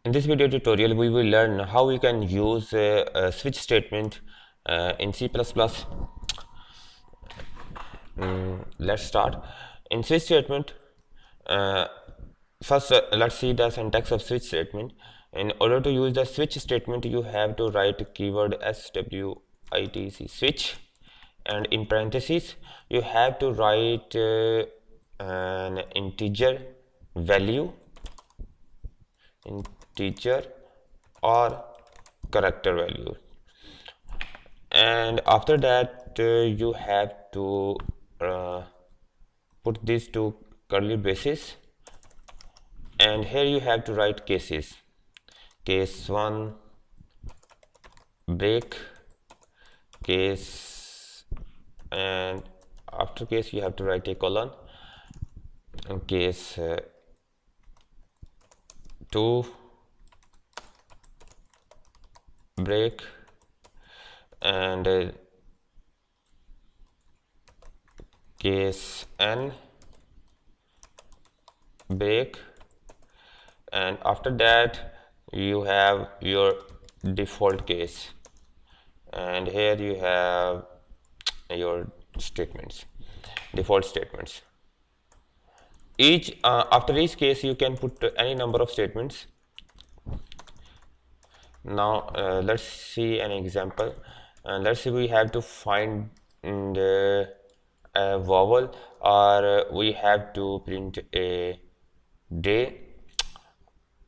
In this video tutorial, we will learn how we can use a switch statement in C++. Let's start. In switch statement, first let's see the syntax of switch statement. In order to use the switch statement, you have to write keyword switch switch, and in parentheses you have to write an integer value, integer or character value, and after that you have to put these two curly braces, and here you have to write cases. Case 1 break, case, and after case you have to write a colon, and case 2 break, and case n break, and after that you have your default case, and here you have your statements, default statements. After each case you can put any number of statements. Now let's see an example. Let's say we have to find a vowel, or we have to print a day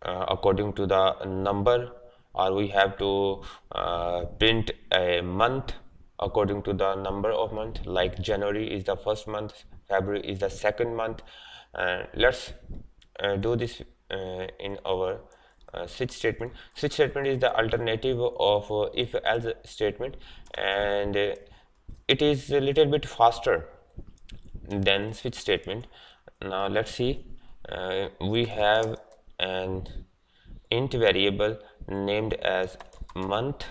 according to the number, or we have to print a month according to the number of month, like January is the first month, February is the second month. Let's do this in our switch statement. Switch statement is the alternative of if else statement, and it is a little bit faster than switch statement. Now let's see. We have an int variable named as month,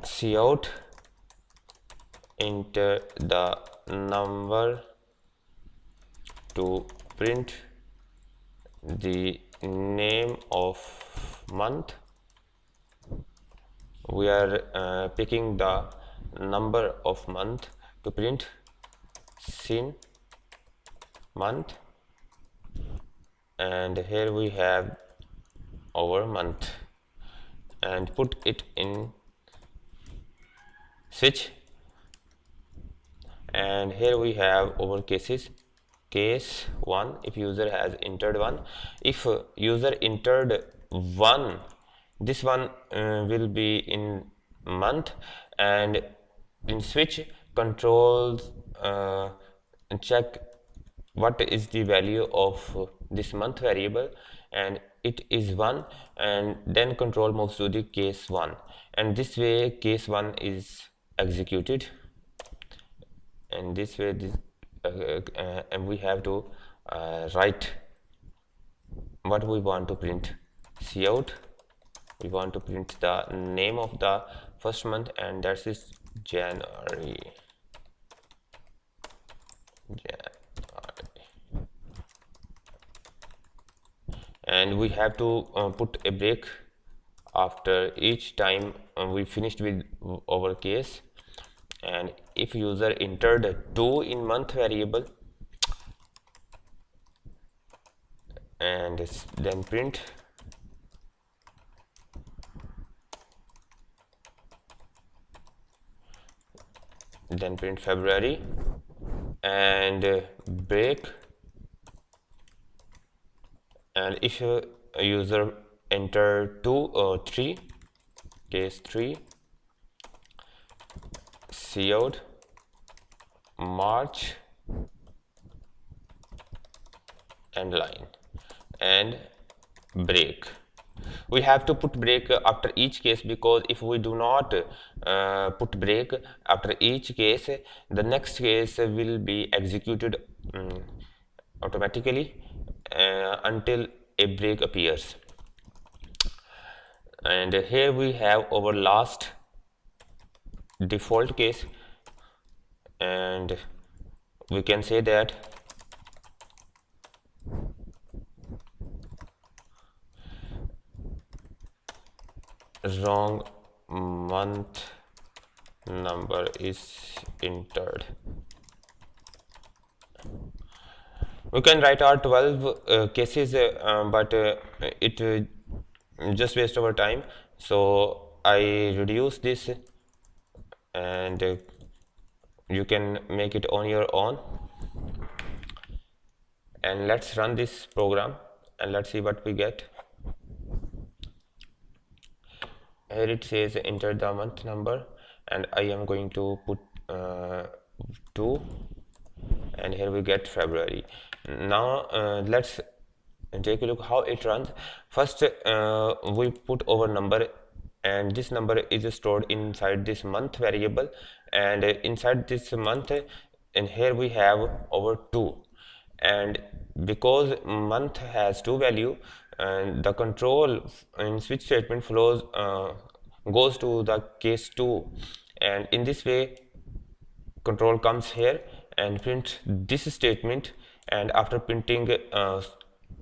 cout, enter the number to print the name of month. We are picking the number of month to print sin month, and here we have our month, and put it in switch, and here we have our cases. Case 1, if user has entered 1. If user entered 1, this one will be in month, and in switch controls check what is the value of this month variable, and it is 1, and then control moves to the case 1, and this way case 1 is executed, and this way this and we have to write what we want to print. Cout, we want to print the name of the first month, and that is January. And we have to put a break after each time we finished with our case. And if user entered 2 in month variable, and then print February, and break, and if a user enter 2 or 3, case 3, cout March, and line, and break. We have to put break after each case, because if we do not put break after each case, the next case will be executed automatically until a break appears. And here we have our last default case, and we can say that wrong month number is entered. We can write our 12 cases, but it just waste our time, so I reduce this, and you can make it on your own. And let's run this program and let's see what we get. Here it says enter the month number, and I am going to put 2, and here we get February. Now let's take a look how it runs. First we put our number, and this number is stored inside this month variable, and inside this month, and here we have our 2, and because month has 2 value, and the control in switch statement flows goes to the case 2, and in this way control comes here and print this statement, and after printing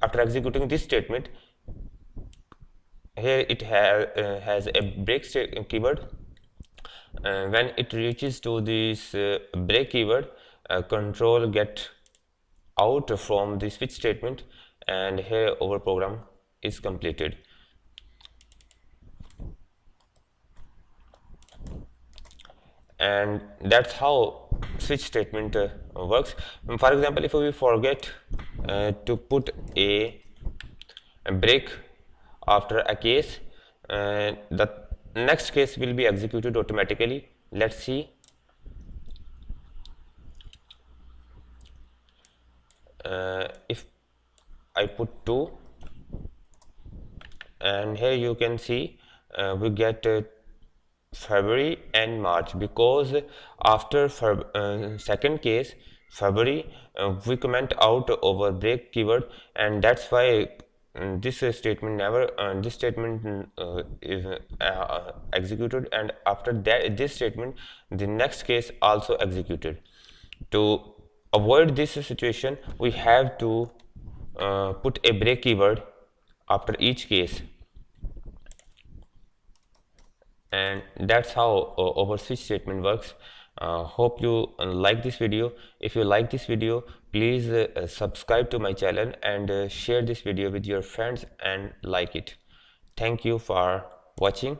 after executing this statement, here it has a break keyword. When it reaches to this break keyword, control get out from the switch statement, and here our program is completed. And that's how switch statement works. For example, if we forget to put a break after a case, the next case will be executed automatically. Let's see. If I put 2, and here you can see we get February and March, because after second case February we comment out over break keyword, and that's why this statement never this statement is executed, and after that this statement the next case also executed. To avoid this situation, we have to put a break keyword after each case, and that's how our switch statement works. Hope you like this video. If you like this video, please subscribe to my channel, and share this video with your friends and like it. Thank you for watching.